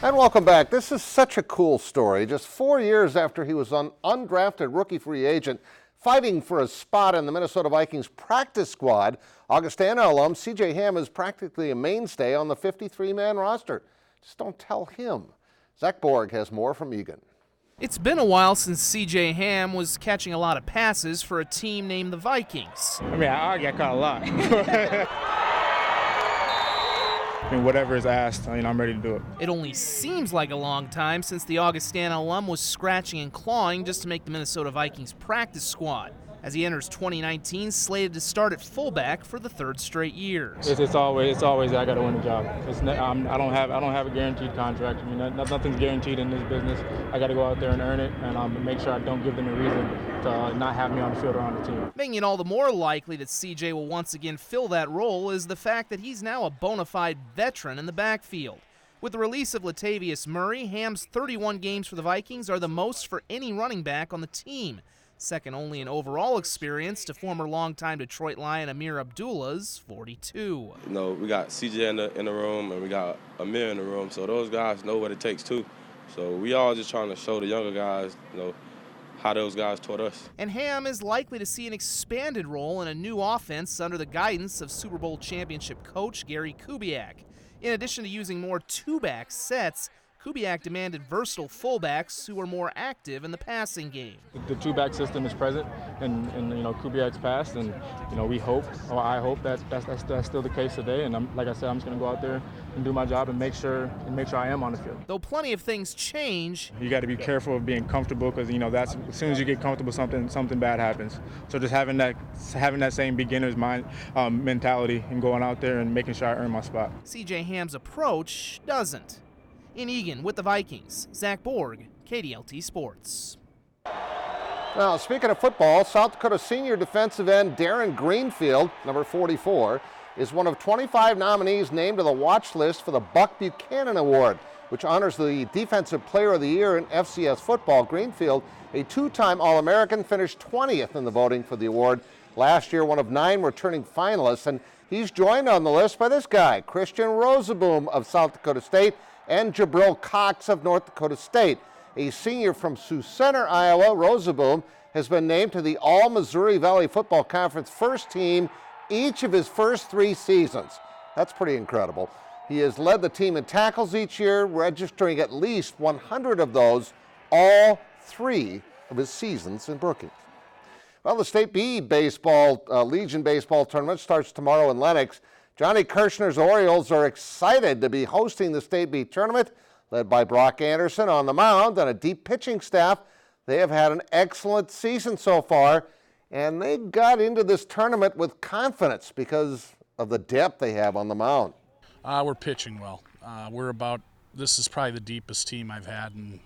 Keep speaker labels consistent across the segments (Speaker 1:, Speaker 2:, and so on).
Speaker 1: And welcome back. This is such a cool story. Just 4 years after he was an undrafted rookie free agent fighting for a spot in the Minnesota Vikings practice squad, Augustana alum C.J. Ham is practically a mainstay on the 53-man roster. Just don't tell him. Zach Borg has more from Egan.
Speaker 2: It's been a while since C.J. Ham was catching a lot of passes for a team named the Vikings.
Speaker 3: I get caught a lot. Whatever is asked, I'm ready to do it.
Speaker 2: It only seems like a long time since the Augustana alum was scratching and clawing just to make the Minnesota Vikings practice squad, as he enters 2019 slated to start at fullback for the third straight year.
Speaker 3: It's always I got to win the job. I don't have a guaranteed contract. Nothing's guaranteed in this business. I got to go out there and earn it, and make sure I don't give them a reason to not have me on the field or on the team.
Speaker 2: Making it all the more likely that CJ will once again fill that role is the fact that he's now a bona fide veteran in the backfield. With the release of Latavius Murray, Ham's 31 games for the Vikings are the most for any running back on the team, second only in overall experience to former longtime Detroit Lion Amir Abdullah's 42.
Speaker 4: We got CJ in the room, and we got Amir in the room, so those guys know what it takes too. So we all just trying to show the younger guys, how those guys taught us.
Speaker 2: And Ham is likely to see an expanded role in a new offense under the guidance of Super Bowl championship coach Gary Kubiak. In addition to using more two-back sets, Kubiak demanded versatile fullbacks who were more active in the passing game.
Speaker 3: The two-back system is present in Kubiak's past, and we hope, or I hope that's still the case today. And like I said, I'm just going to go out there and do my job and make sure I am on the field.
Speaker 2: Though plenty of things change,
Speaker 3: you got to be careful of being comfortable, because that's as soon as you get comfortable, something bad happens. So just having that same beginner's mind mentality and going out there and making sure I earn my spot.
Speaker 2: C.J. Ham's approach doesn't. In Egan with the Vikings, Zach Borg, KDLT Sports.
Speaker 1: Now, speaking of football, South Dakota senior defensive end Darren Greenfield, number 44, is one of 25 nominees named to the watch list for the Buck Buchanan Award, which honors the Defensive Player of the Year in FCS football. Greenfield, a two-time All-American, finished 20th in the voting for the award. Last year, one of 9 returning finalists, and he's joined on the list by this guy, Christian Rosaboom of South Dakota State, and Jabril Cox of North Dakota State. A senior from Sioux Center, Iowa, Rosaboom has been named to the All-Missouri Valley Football Conference first team each of his first 3 seasons. That's pretty incredible. He has led the team in tackles each year, registering at least 100 of those all 3 of his seasons in Brookings. Well, the State B baseball, Legion baseball tournament starts tomorrow in Lenox. Johnny Kirshner's Orioles are excited to be hosting the State B tournament, led by Brock Anderson on the mound and a deep pitching staff. They have had an excellent season so far, and they got into this tournament with confidence because of the depth they have on the mound.
Speaker 5: We're pitching well. This is probably the deepest team I've had in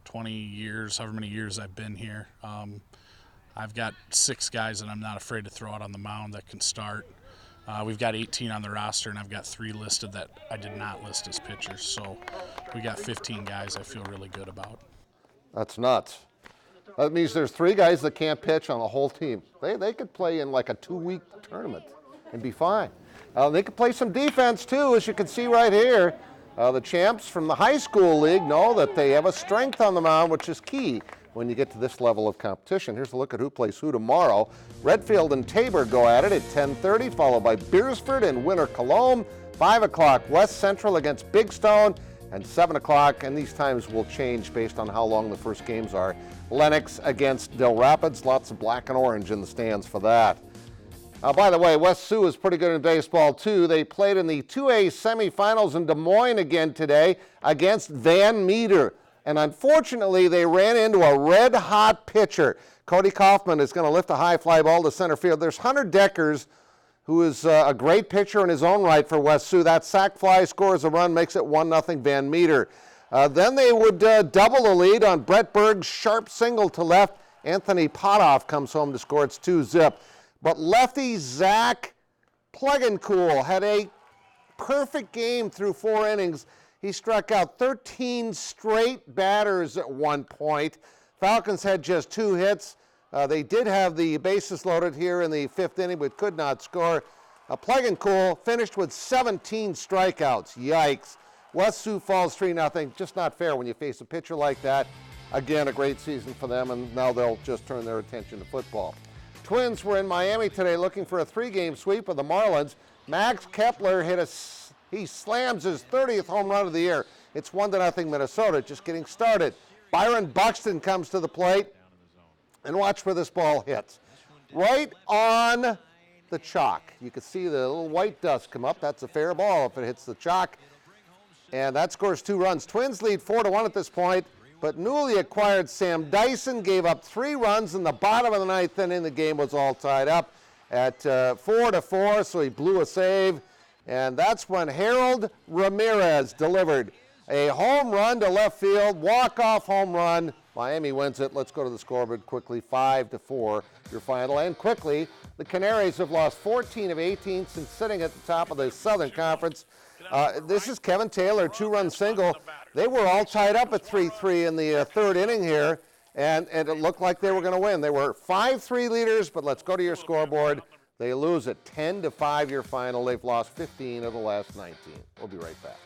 Speaker 5: 20 years, however many years I've been here. I've got 6 guys that I'm not afraid to throw out on the mound that can start. We've got 18 on the roster, and I've got 3 listed that I did not list as pitchers. So we got 15 guys I feel really good about.
Speaker 1: That's nuts. That means there's 3 guys that can't pitch on the whole team. They could play in like a 2-week tournament and be fine. They could play some defense too, as you can see right here. The champs from the high school league know that they have a strength on the mound, which is key when you get to this level of competition. Here's a look at who plays who tomorrow. Redfield and Tabor go at it at 10:30, followed by Beersford and Winter Cologne. 5 o'clock, West Central against Big Stone, and 7 o'clock, and these times will change based on how long the first games are, Lenox against Dill Rapids. Lots of black and orange in the stands for that. By the way, West Sioux is pretty good in baseball too. They played in the 2A semifinals in Des Moines again today against Van Meter. And unfortunately, they ran into a red-hot pitcher. Cody Kaufman is going to lift a high fly ball to center field. There's Hunter Deckers, who is a great pitcher in his own right for West Sioux. That sac fly scores a run, makes it 1-0 Van Meter. Then they would double the lead on Brett Berg's sharp single to left. Anthony Potoff comes home to score. It's 2-0. But lefty Zach Plegancool had a perfect game through 4 innings. He struck out 13 straight batters at one point. Falcons had just 2 hits. They did have the bases loaded here in the 5th inning, but could not score. Plegancool finished with 17 strikeouts. Yikes. West Sioux Falls 3-0. Just not fair when you face a pitcher like that. Again, a great season for them, and now they'll just turn their attention to football. Twins were in Miami today looking for a 3-game sweep of the Marlins. Max Kepler he slams his 30th home run of the year. It's 1-0 Minnesota, just getting started. Byron Buxton comes to the plate, and watch where this ball hits. Right on the chalk. You can see the little white dust come up. That's a fair ball if it hits the chalk. And that scores 2 runs. Twins lead 4-1 at this point, but newly acquired Sam Dyson gave up 3 runs in the bottom of the 9th inning. The game was all tied up at 4-4, so he blew a save. And that's when Harold Ramirez delivered a home run to left field, walk-off home run. Miami wins it. Let's go to the scoreboard quickly. 5-4, your final. And quickly, the Canaries have lost 14 of 18 since sitting at the top of the Southern Conference. This is Kevin Taylor, 2-run single. They were all tied up at 3-3 in the 3rd inning here, and it looked like they were going to win. They were 5-3 leaders, but let's go to your scoreboard. They lose it 10-5, your final. They've lost 15 of the last 19. We'll be right back.